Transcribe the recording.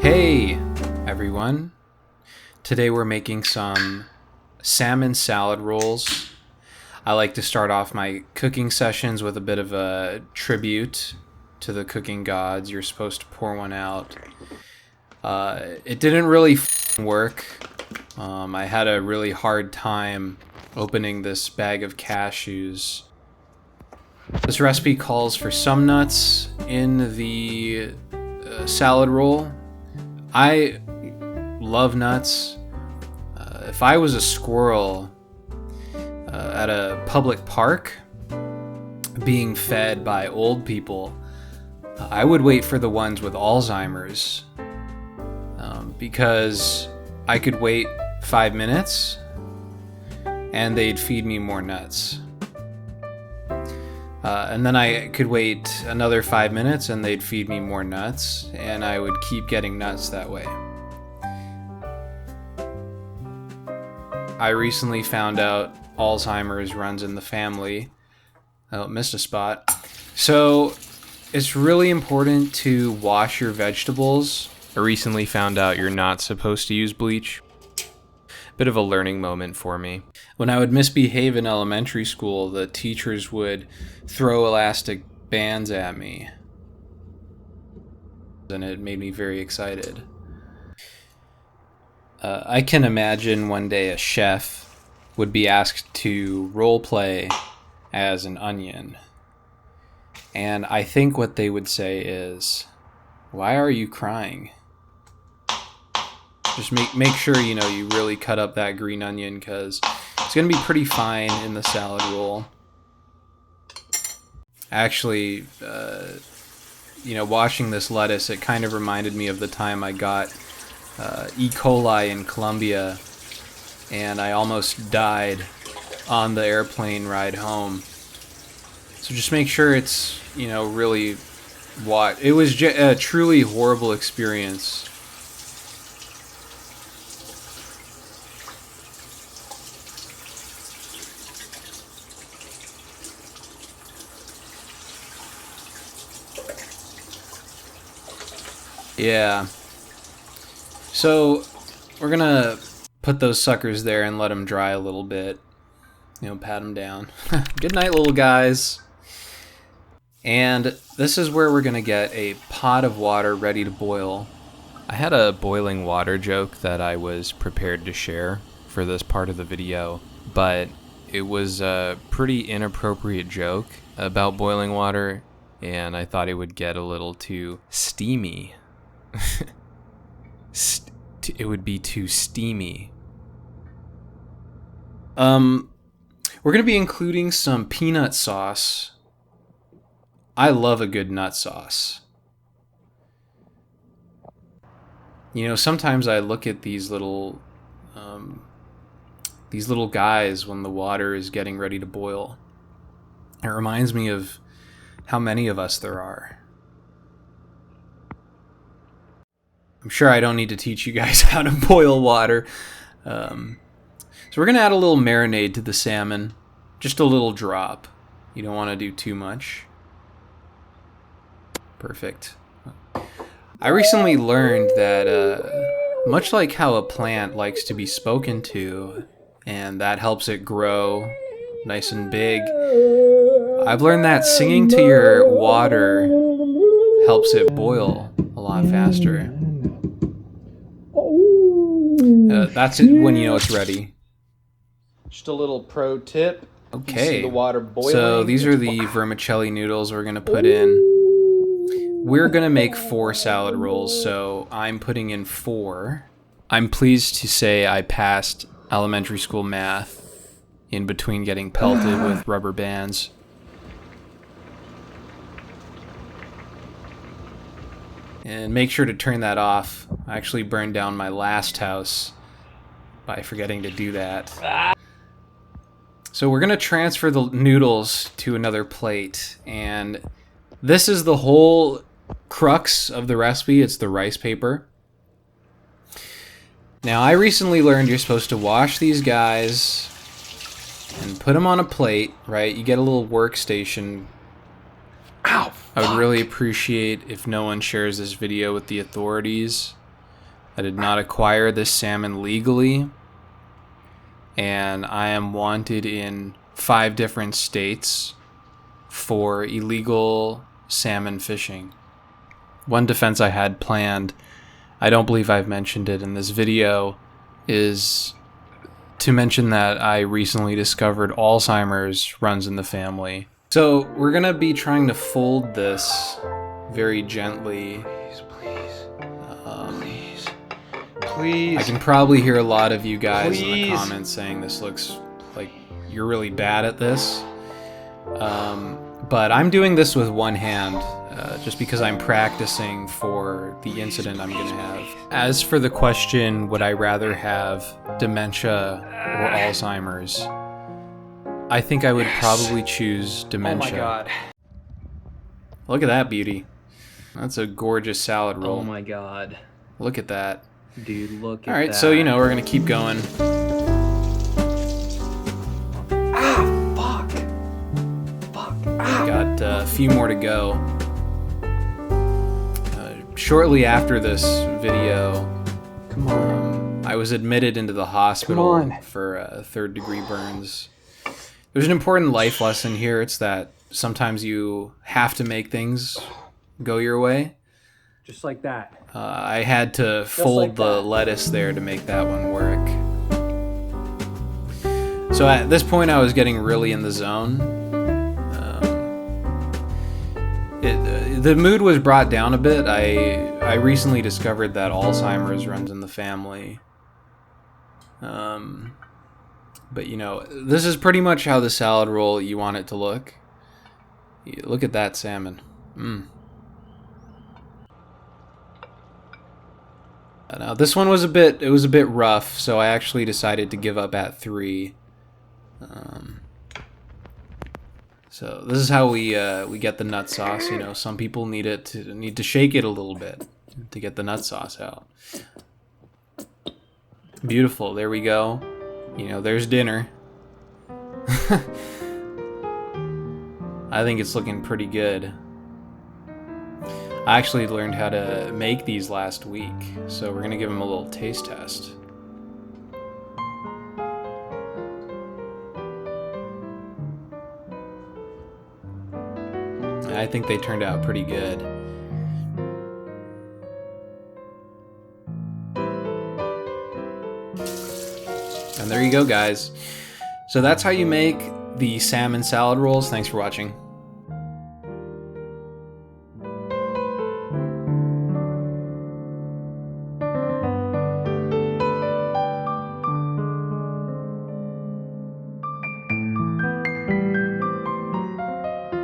Hey everyone, today we're making some salmon salad rolls. I like to start off my cooking sessions with a bit of a tribute to the cooking gods. You're supposed to pour one out. It didn't really work. I had a really hard time opening this bag of cashews. This recipe calls for some nuts in the salad roll. I love nuts. If I was a squirrel at a public park being fed by old people, I would wait for the ones with Alzheimer's because I could wait 5 minutes and they'd feed me more nuts. And then I could wait another 5 minutes and they'd feed me more nuts, and I would keep getting nuts that way. I recently found out Alzheimer's runs in the family. Oh, missed a spot. So it's really important to wash your vegetables. I recently found out you're not supposed to use bleach. Bit of a learning moment for me. When I would misbehave in elementary school, the teachers would throw elastic bands at me, and it made me very excited. I can imagine one day a chef would be asked to role play as an onion, and I think what they would say is, "Why are you crying?" Just make sure you really cut up that green onion, because it's going to be pretty fine in the salad roll. Actually, washing this lettuce, it kind of reminded me of the time I got E. coli in Colombia, and I almost died on the airplane ride home. So just make sure it's, really It was a truly horrible experience. Yeah. So we're gonna put those suckers there and let them dry a little bit. Pat them down. Good night, little guys. And this is where we're gonna get a pot of water ready to boil. I had a boiling water joke that I was prepared to share for this part of the video, but it was a pretty inappropriate joke about boiling water, and I thought it would get a little too steamy. It would be too steamy. We're going to be including some peanut sauce. I love a good nut sauce. Sometimes I look at these little guys when the water is getting ready to boil. It reminds me of how many of us there are. I'm sure I don't need to teach you guys how to boil water. So we're going to add a little marinade to the salmon. Just a little drop. You don't want to do too much. Perfect. I recently learned that much like how a plant likes to be spoken to, and that helps it grow nice and big, I've learned that singing to your water helps it boil a lot faster. That's it when you know it's ready. Just a little pro tip. Okay, the water boiling. So these are the vermicelli noodles we're going to put in. We're going to make 4 salad rolls, so I'm putting in 4. I'm pleased to say I passed elementary school math in between getting pelted with rubber bands. And make sure to turn that off. I actually burned down my last house by forgetting to do that. So we're going to transfer the noodles to another plate, and this is the whole crux of the recipe. It's the rice paper. Now, I recently learned you're supposed to wash these guys and put them on a plate, right? You get a little workstation. Ow! I would really appreciate if no one shares this video with the authorities. I did not acquire this salmon legally, and I am wanted in 5 different states for illegal salmon fishing. One defense I had planned, I don't believe I've mentioned it in this video, is to mention that I recently discovered Alzheimer's runs in the family. So we're gonna be trying to fold this very gently. Please. I can probably hear a lot of you guys in the comments saying this looks like you're really bad at this. But I'm doing this with one hand, just because I'm practicing for the incident I'm gonna have. As for the question, would I rather have dementia or Alzheimer's? I think I would probably choose dementia. Oh my god. Look at that beauty. That's a gorgeous salad roll. Oh my god. Look at that. Dude, look at that. Alright, so we're gonna keep going. Fuck. Got a few more to go. Shortly after this video, Come on. I was admitted into the hospital for 3rd-degree burns. There's an important life lesson here. It's that sometimes you have to make things go your way. Just like that. I had to fold the lettuce there to make that one work. So at this point I was getting really in the zone. The mood was brought down a bit. I recently discovered that Alzheimer's runs in the family. But this is pretty much how the salad roll you want it to look. Look at that salmon. Now this one was a bit rough, so I actually decided to give up at 3. So this is how we get the nut sauce. Some people need to shake it a little bit to get the nut sauce out. Beautiful. There we go. There's dinner. I think it's looking pretty good. I actually learned how to make these last week, so we're gonna give them a little taste test. I think they turned out pretty good. And there you go, guys. So that's how you make the salmon salad rolls. Thanks for watching.